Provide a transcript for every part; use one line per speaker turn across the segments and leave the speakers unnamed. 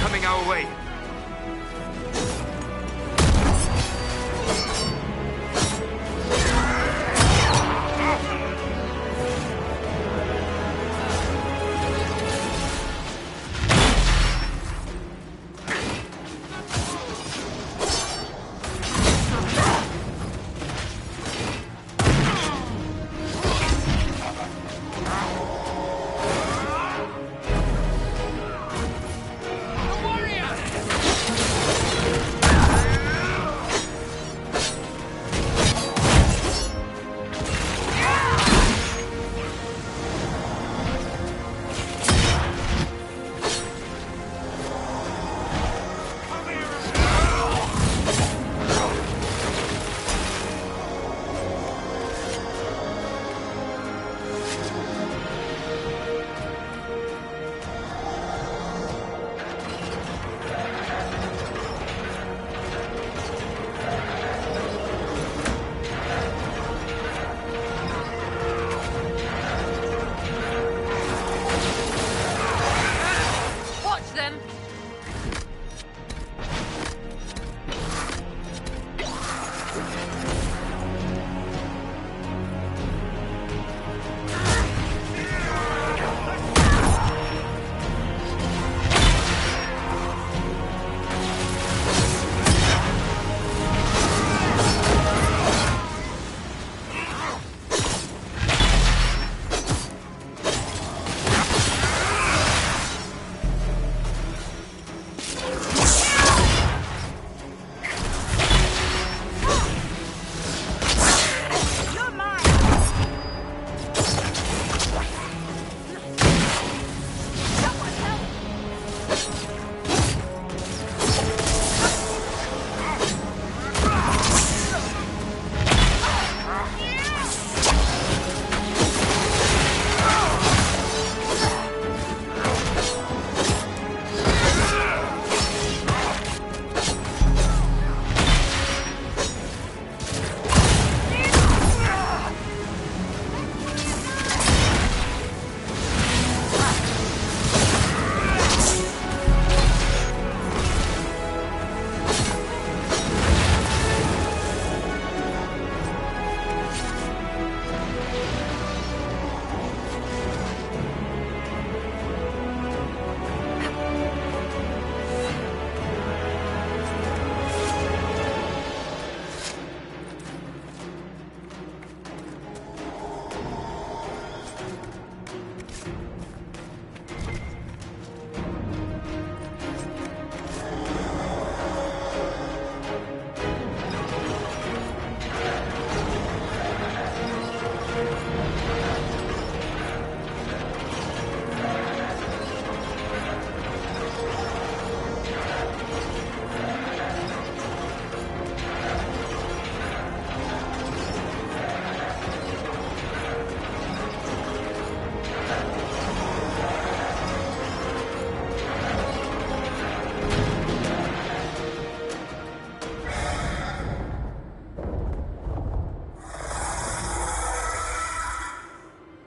coming our way.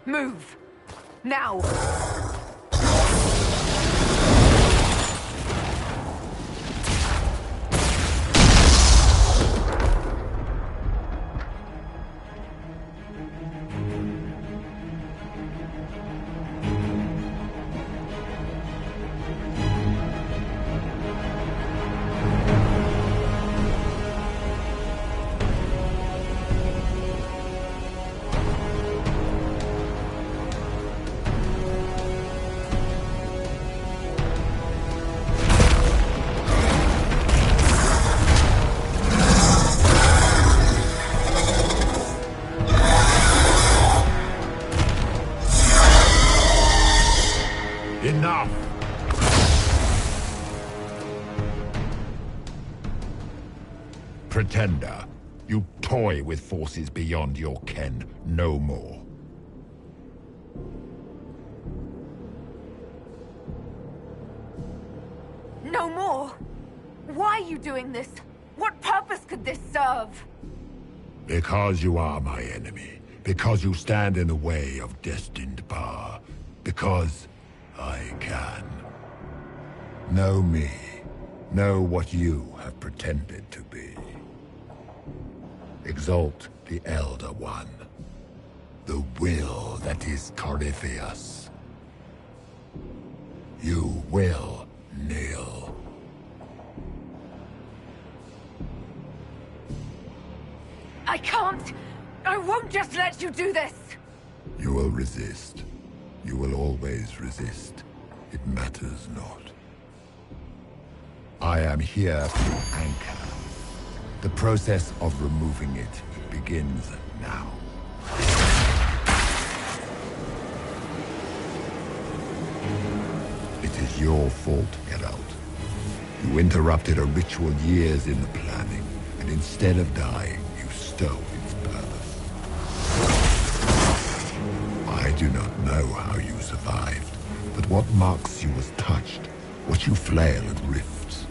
Move! Now!
Enough! Pretender, you toy with forces beyond your ken no more.
No more? Why are you doing this? What purpose could this serve?
Because you are my enemy. Because you stand in the way of destined power. Because I can. Know me. Know what you have pretended to be. Exalt the Elder One. The will that is Corypheus. You will kneel.
I can't! I won't just let you do this!
You will resist. You will always resist. It matters not. I am here to anchor. The process of removing it begins now. It is your fault, Geralt. You interrupted a ritual years in the planning, and instead of dying, you stole its purpose. I do not know how you survived, but what marks you as touched, what you flail at rifts,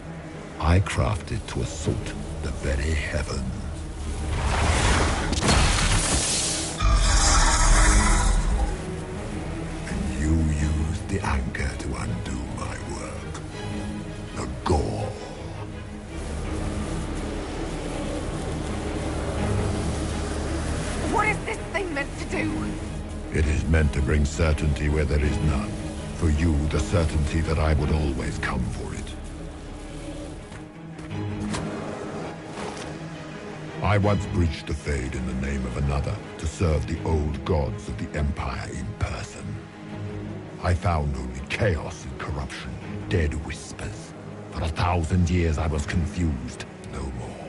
I crafted to assault the very heavens. And you used the anchor to undo my work. The gore.
What is this thing meant to do?
It is meant to bring certainty where there is none. For you, the certainty that I would always come for it. I once breached the Fade in the name of another to serve the old gods of the Empire in person. I found only chaos and corruption, dead whispers. For 1,000 years I was confused, no more.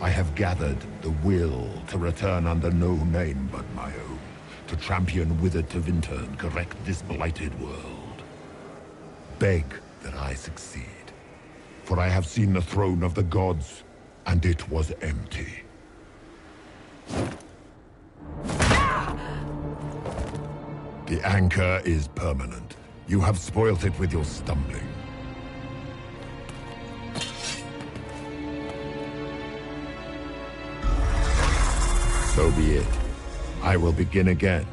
I have gathered the will to return under no name but my own, to champion Withered to Winter and correct this blighted world. Beg that I succeed, for I have seen the throne of the gods, and it was empty. The anchor is permanent. You have spoilt it with your stumbling. So be it. I will begin again.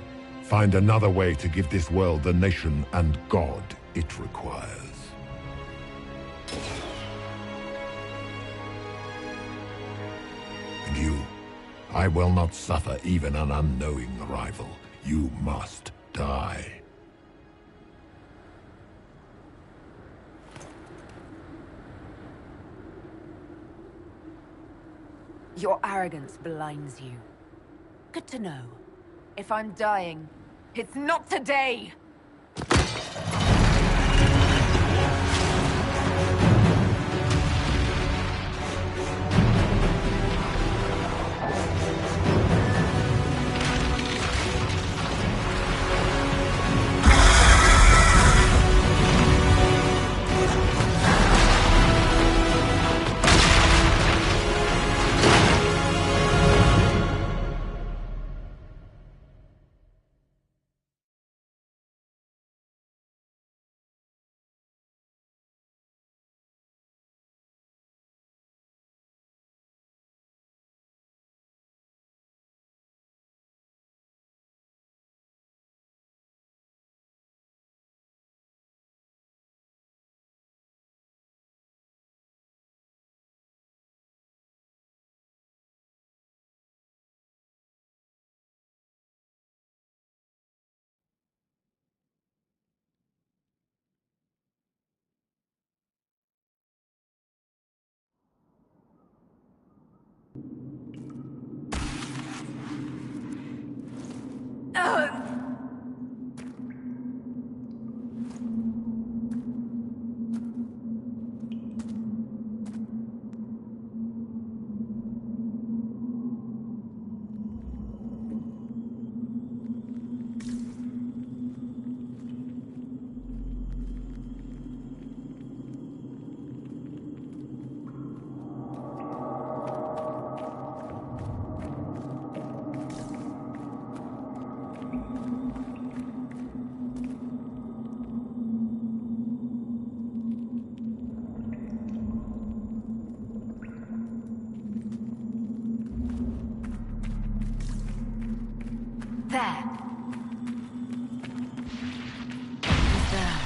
Find another way to give this world the nation and God it requires. And you, I will not suffer even an unknowing rival. You must die.
Your arrogance blinds you. Good to know. If I'm dying, it's not today! There. There.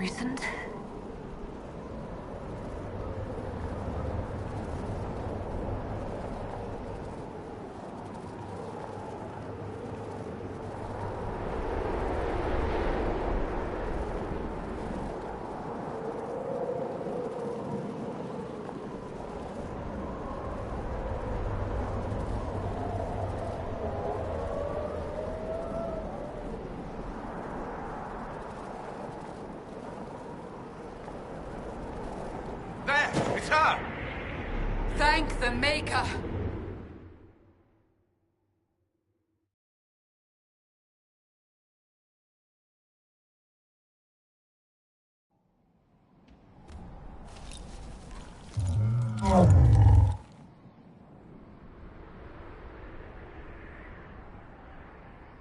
Recent?
There! It's her!
Thank the Maker!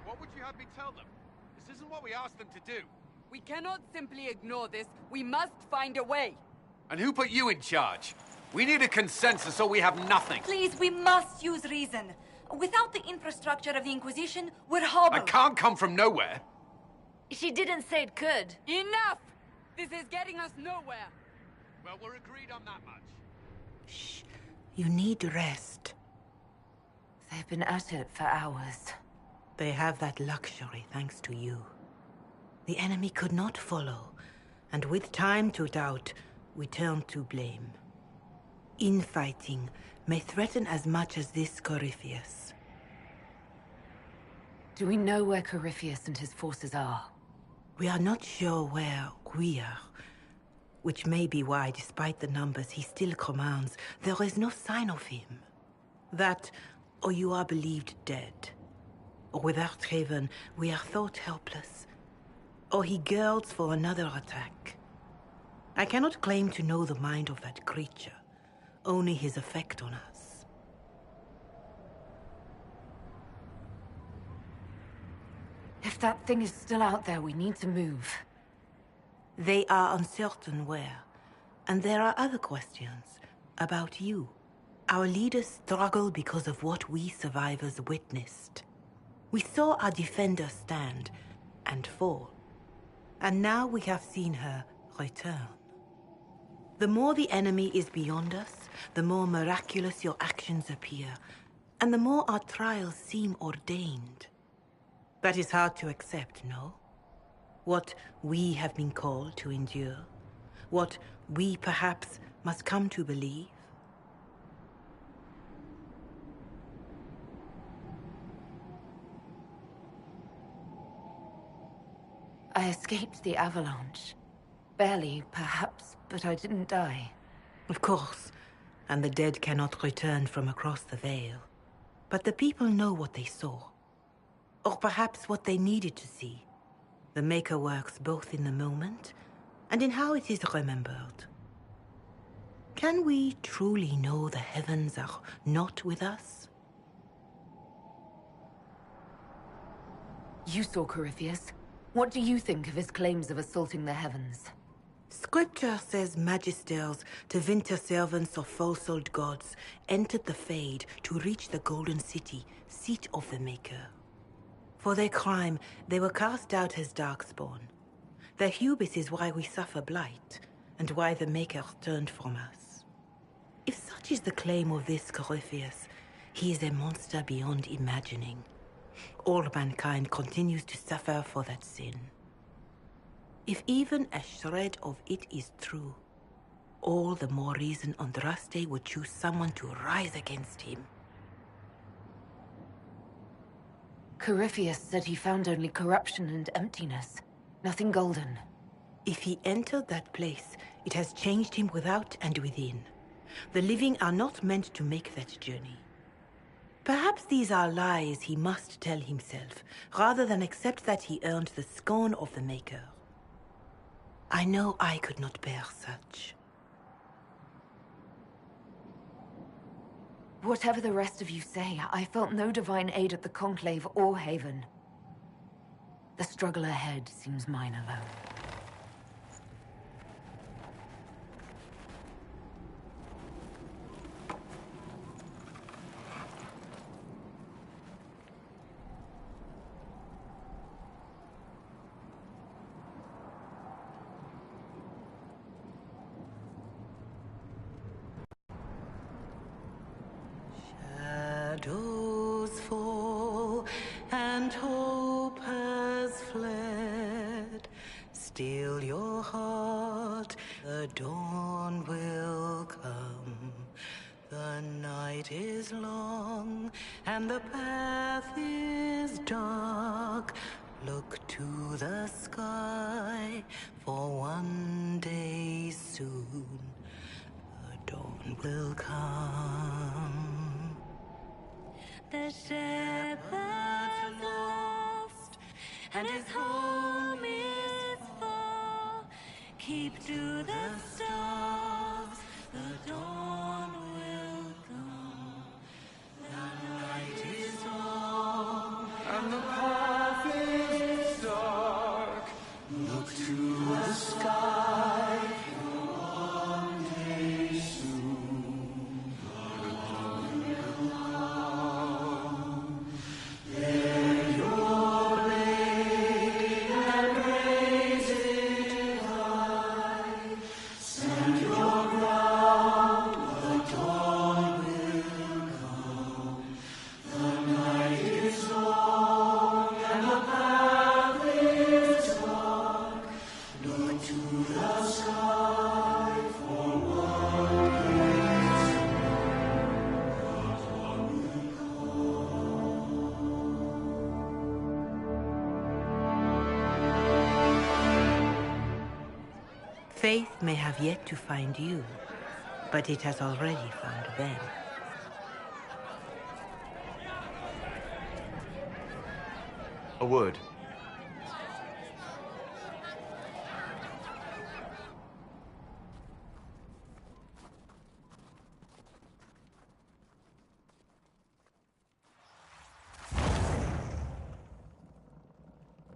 What would you have me tell them? This isn't what we asked them to do.
We cannot simply ignore this. We must find a way.
And who put you in charge? We need a consensus or we have nothing.
Please, we must use reason. Without the infrastructure of the Inquisition, we're hobbled.
I can't come from nowhere.
She didn't say it could.
Enough! This is getting us nowhere.
Well, we're agreed on that much.
Shh. You need rest.
They've been at it for hours.
They have that luxury thanks to you. The enemy could not follow, and with time to doubt, we turn to blame. Infighting may threaten as much as this Corypheus.
Do we know where Corypheus and his forces are?
We are not sure where we are, which may be why, despite the numbers he still commands, there is no sign of him. That, or you are believed dead. Or without Haven, we are thought helpless. Or he girds for another attack. I cannot claim to know the mind of that creature, only his effect on us.
If that thing is still out there, we need to move.
They are uncertain where, and there are other questions about you. Our leaders struggle because of what we survivors witnessed. We saw our defender stand and fall, and now we have seen her return. The more the enemy is beyond us, the more miraculous your actions appear, and the more our trials seem ordained. That is hard to accept, no? What we have been called to endure, what we perhaps must come to believe.
I escaped the avalanche. Barely, perhaps, but I didn't die.
Of course, and the dead cannot return from across the veil. But the people know what they saw. Or perhaps what they needed to see. The Maker works both in the moment and in how it is remembered. Can we truly know the heavens are not with us?
You saw Corypheus. What do you think of his claims of assaulting the heavens?
Scripture says magisters, winter servants of false-old gods, entered the Fade to reach the Golden City, seat of the Maker. For their crime, they were cast out as Darkspawn. Their hubris is why we suffer blight, and why the Maker turned from us. If such is the claim of this Corypheus, he is a monster beyond imagining. All mankind continues to suffer for that sin. If even a shred of it is true, all the more reason Andraste would choose someone to rise against him.
Corypheus said he found only corruption and emptiness. Nothing golden.
If he entered that place, it has changed him without and within. The living are not meant to make that journey. Perhaps these are lies he must tell himself, rather than accept that he earned the scorn of the Maker. I know I could not bear such.
Whatever the rest of you say, I felt no divine aid at the Conclave or Haven. The struggle ahead seems mine alone.
shadows fall and hope has fled. Steel your heart, the dawn will come. The night is long and the path is dark. Look to the sky, for one day soon the dawn will come. The shepherd's lost, and his home is far. Keep to the stars, the dawn will come. The night is long, and the path is dark. Look to the sky, for one day soon the dawn will come. Bear your blade and raise it high. Stand your ground, the dawn will come. The night is long and the path is dark. Look to the sky, for one day Faith may have yet to find you, but it has already found them.
A word.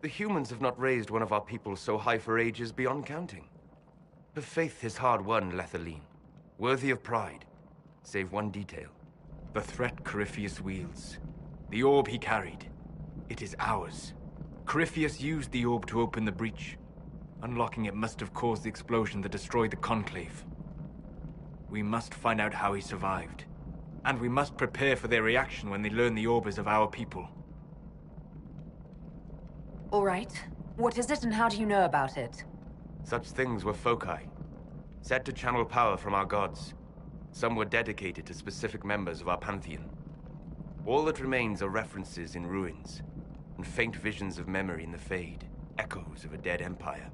The humans have not raised one of our people so high for ages beyond counting. Her faith is hard-won, Lethaline, worthy of pride, save one detail.
The threat Corypheus wields. The orb he carried. It is ours. Corypheus used the orb to open the breach. Unlocking it must have caused the explosion that destroyed the Conclave. We must find out how he survived. And we must prepare for their reaction when they learn the orb is of our people.
All right. What is it and how do you know about it?
Such things were foci, said to channel power from our gods. Some were dedicated to specific members of our pantheon. All that remains are references in ruins, and faint visions of memory in the Fade, echoes of a dead empire.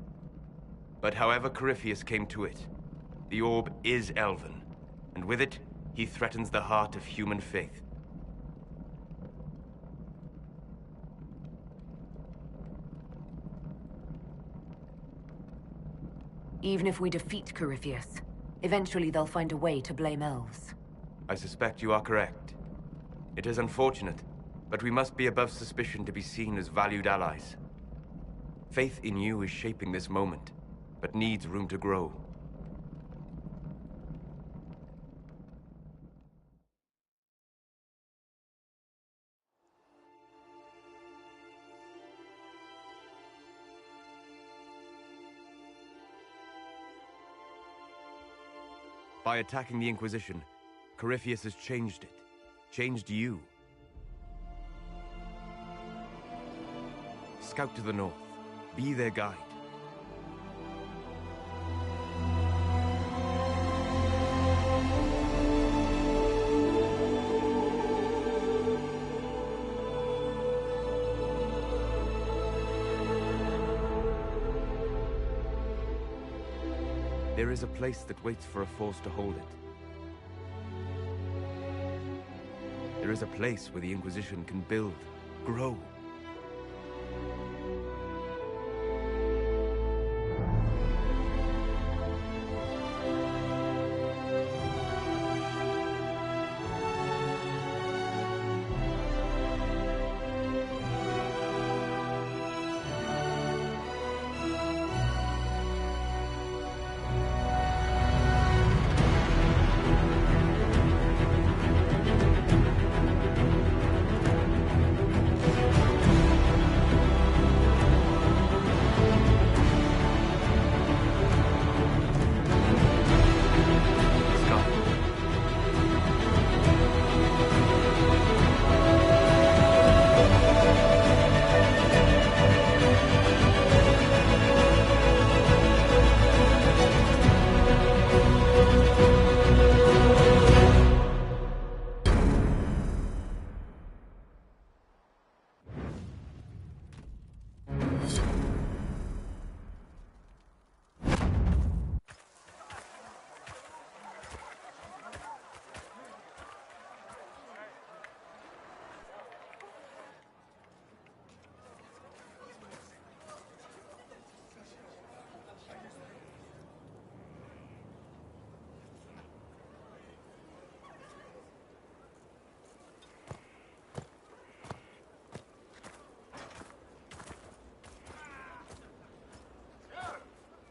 But however Corypheus came to it, the orb is elven, and with it, he threatens the heart of human faith.
Even if we defeat Corypheus, eventually they'll find a way to blame elves.
I suspect you are correct. It is unfortunate, but we must be above suspicion to be seen as valued allies. Faith in you is shaping this moment, but needs room to grow. By attacking the Inquisition, Corypheus has changed it. Changed you. Scout to the north. Be their guide. There is a place that waits for a force to hold it. There is a place where the Inquisition can build, grow.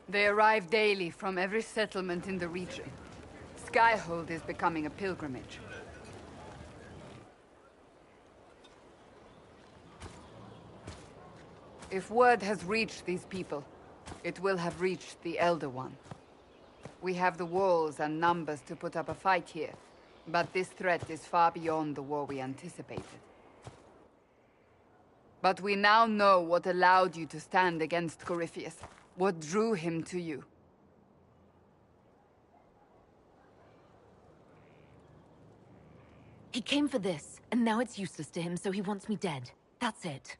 They arrive daily from every settlement in the region. Skyhold is becoming a pilgrimage. If word has reached these people, it will have reached the Elder One. We have the walls and numbers to put up a fight here, but this threat is far beyond the war we anticipated. But we now know what allowed you to stand against Corypheus, what drew him to you.
He came for this, and now it's useless to him, so he wants me dead. That's it.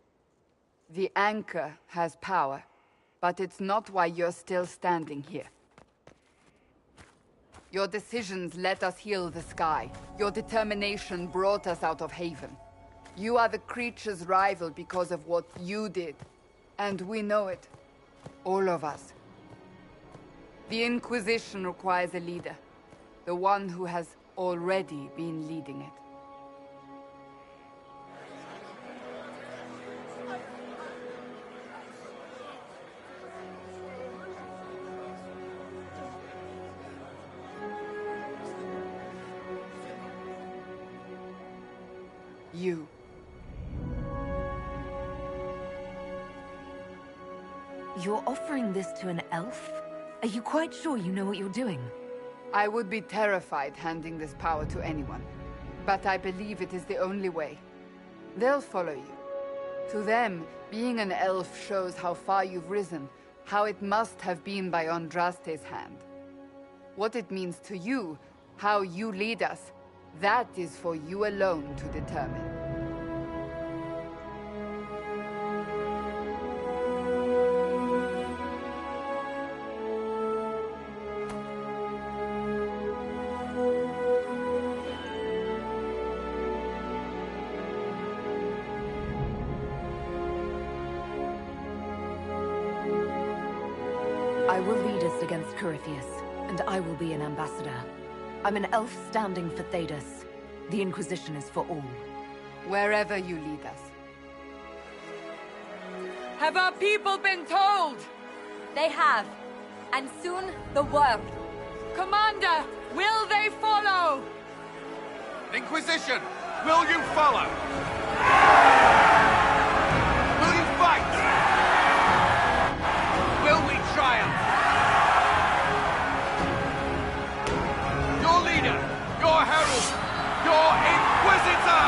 The anchor has power, but it's not why you're still standing here. Your decisions let us heal the sky. Your determination brought us out of Haven. You are the creature's rival because of what you did. And we know it. All of us. The Inquisition requires a leader. The one who has already been leading it. You.
You're offering this to an elf? Are you quite sure you know what you're doing?
I would be terrified handing this power to anyone. But I believe it is the only way. They'll follow you. To them, being an elf shows how far you've risen, how it must have been by Andraste's hand. What it means to you, how you lead us, that is for you alone to determine.
I will lead us against Corypheus, and I will be an ambassador. I'm an elf standing for Thedas. The Inquisition is for all.
Wherever you lead us. Have our people been told?
They have. And soon, the world.
Commander, will they follow?
Inquisition, will you follow? Will you fight? Will we triumph? Your leader, your herald, your Inquisitor!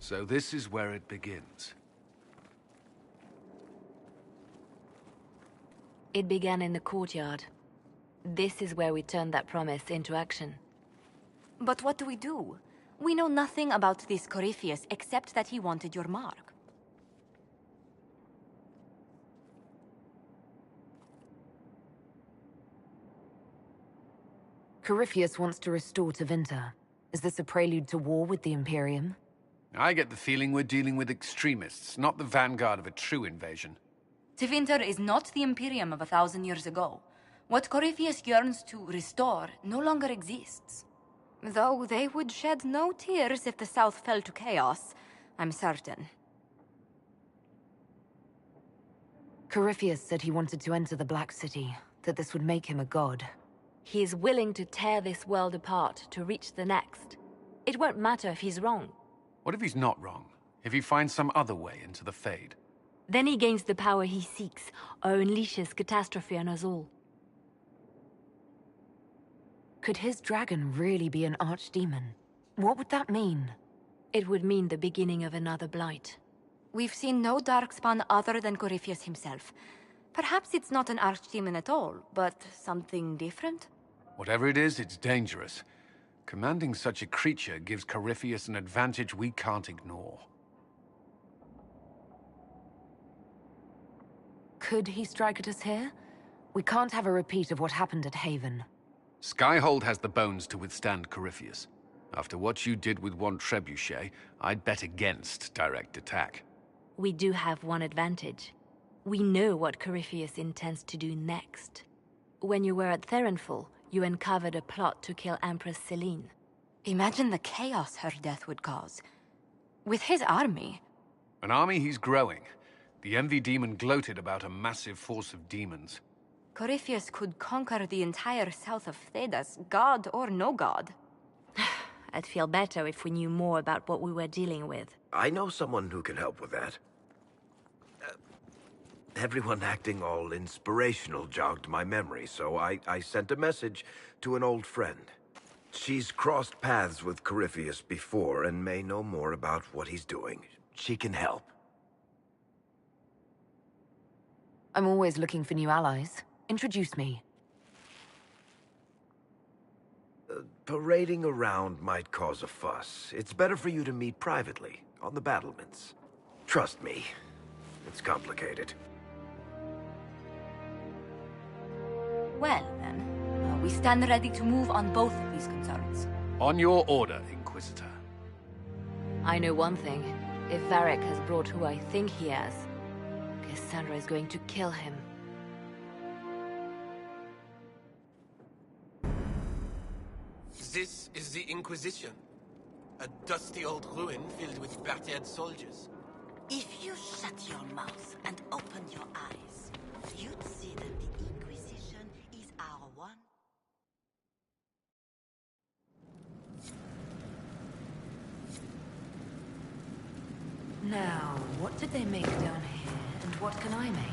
So this is where it begins.
It began in the courtyard. This is where we turned that promise into action.
But what do we do? We know nothing about this Corypheus except that he wanted your mark.
Corypheus wants to restore Tevinter. Is this a prelude to war with the Imperium?
I get the feeling we're dealing with extremists, not the vanguard of a true invasion.
Tevinter is not the Imperium of 1,000 years ago. What Corypheus yearns to restore no longer exists. Though they would shed no tears if the South fell to chaos, I'm certain.
Corypheus said he wanted to enter the Black City, that this would make him a god.
He is willing to tear this world apart to reach the next. It won't matter if he's wrong.
What if he's not wrong? If he finds some other way into the Fade?
Then he gains the power he seeks, or unleashes catastrophe on us all.
Could his dragon really be an archdemon? What would that mean?
It would mean the beginning of another blight.
We've seen no darkspawn other than Corypheus himself. Perhaps it's not an archdemon at all, but something different?
Whatever it is, it's dangerous. Commanding such a creature gives Corypheus an advantage we can't ignore.
Could he strike at us here? We can't have a repeat of what happened at Haven.
Skyhold has the bones to withstand Corypheus. After what you did with one trebuchet, I'd bet against direct attack.
We do have one advantage. We know what Corypheus intends to do next. When you were at Therenfall, you uncovered a plot to kill Empress Celine.
Imagine the chaos her death would cause. With his army.
An army he's growing. The Envy Demon gloated about a massive force of demons.
Corypheus could conquer the entire south of Thedas, god or no god.
I'd feel better if we knew more about what we were dealing with.
I know someone who can help with that. Everyone acting all inspirational jogged my memory, so I sent a message to an old friend. She's crossed paths with Corypheus before and may know more about what he's doing. She can help.
I'm always looking for new allies. Introduce me.
Parading around might cause a fuss. It's better for you to meet privately, on the battlements. Trust me, it's complicated.
Well, then, we stand ready to move on both of these concerns.
On your order, Inquisitor.
I know one thing. If Varric has brought who I think he has, Cassandra is going to kill him.
This is the Inquisition. A dusty old ruin filled with battered soldiers.
If you shut your mouth and open your eyes, you'd see that the Inquisition is our one.
Now, what did they make down here, and what can I make?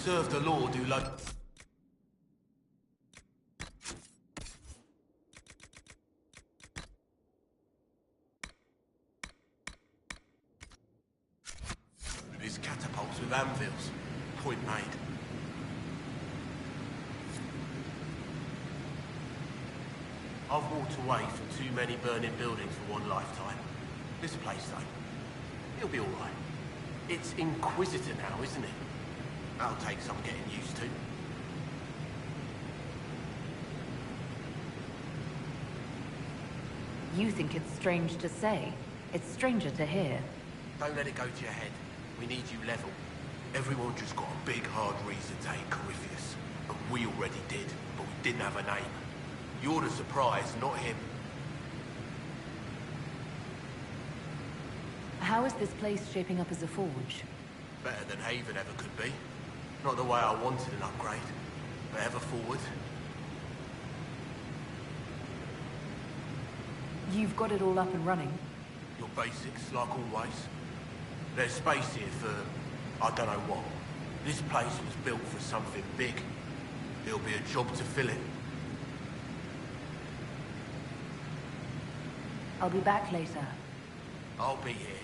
Serve the Lord who like... These catapults with anvils. Point made. I've walked away from too many burning buildings for one lifetime. This place, though, it'll be all right. It's Inquisitor now, isn't it? That'll take some getting used to.
You think it's strange to say. It's stranger to hear.
Don't let it go to your head. We need you level. Everyone just got a big, hard reason to hate Corypheus. And we already did, but we didn't have a name. You're the surprise, not him.
How is this place shaping up as a forge?
Better than Haven ever could be. Not the way I wanted an upgrade, but ever forward.
You've got it all up and running?
Your basics, like always. There's space here for, I don't know what. This place was built for something big. It'll be a job to fill it.
I'll be back later.
I'll be here.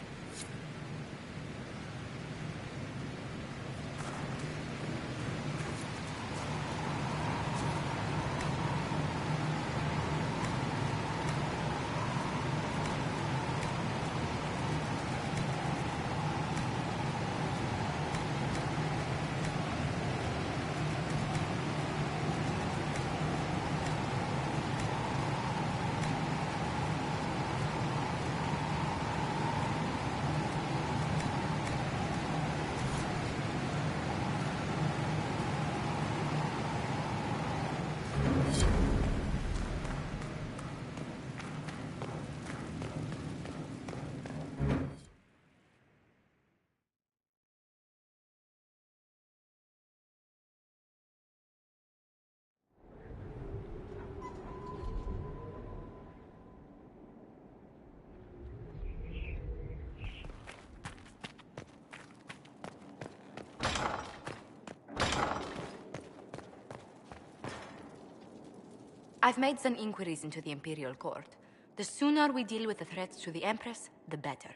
I've made some inquiries into the Imperial Court. The sooner we deal with the threats to the Empress, the better.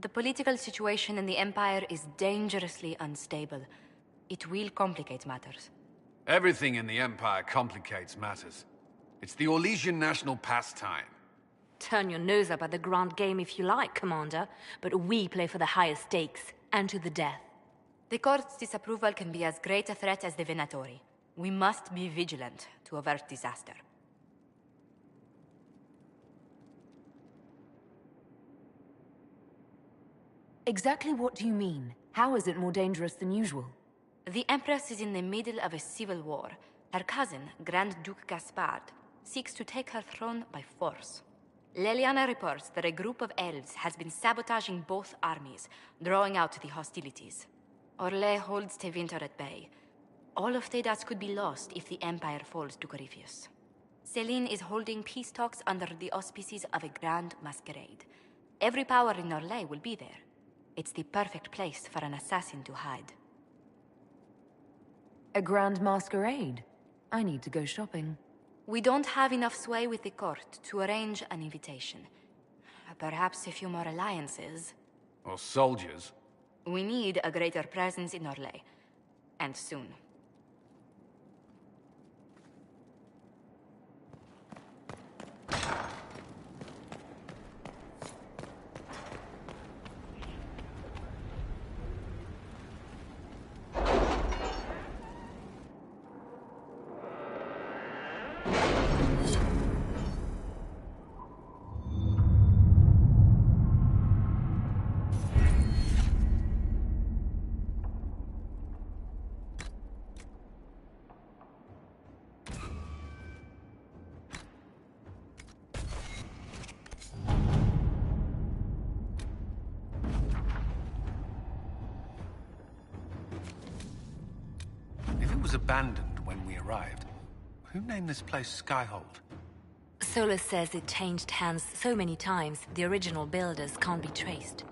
The political situation in the Empire is dangerously unstable. It will complicate matters.
Everything in the Empire complicates matters. It's the Orlesian national pastime.
Turn your nose up at the grand game if you like, Commander, but we play for the highest stakes, and to the death.
The Court's disapproval can be as great a threat as the Venatori. We must be vigilant to avert disaster.
Exactly what do you mean? How is it more dangerous than usual?
The Empress is in the middle of a civil war. Her cousin, Grand Duke Gaspard, seeks to take her throne by force. Leliana reports that a group of elves has been sabotaging both armies, drawing out the hostilities. Orlais holds Tevinter at bay. All of Thedas could be lost if the Empire falls to Corypheus. Celine is holding peace talks under the auspices of a grand masquerade. Every power in Orlais will be there. It's the perfect place for an assassin to hide.
A grand masquerade? I need to go shopping.
We don't have enough sway with the court to arrange an invitation. Perhaps a few more alliances.
Or soldiers.
We need a greater presence in Orlais. And soon.
Abandoned when we arrived. Who named this place Skyhold?
Solus says it changed hands so many times, the original builders can't be traced.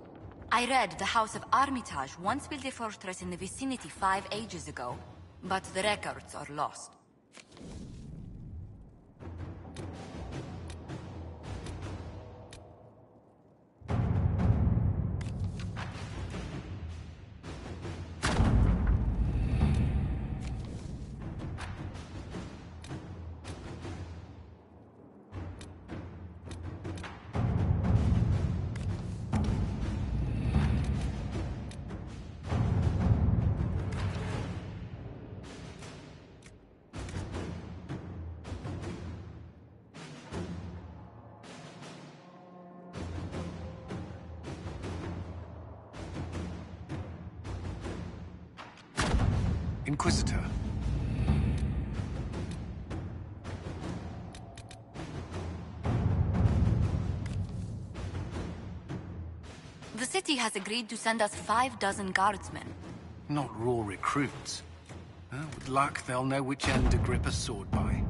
I read the House of Armitage once built a fortress in the vicinity 5 ages ago, but the records are lost.
Inquisitor.
The city has agreed to send us 6 guardsmen.
Not raw recruits. With luck, they'll know which end to grip a sword by.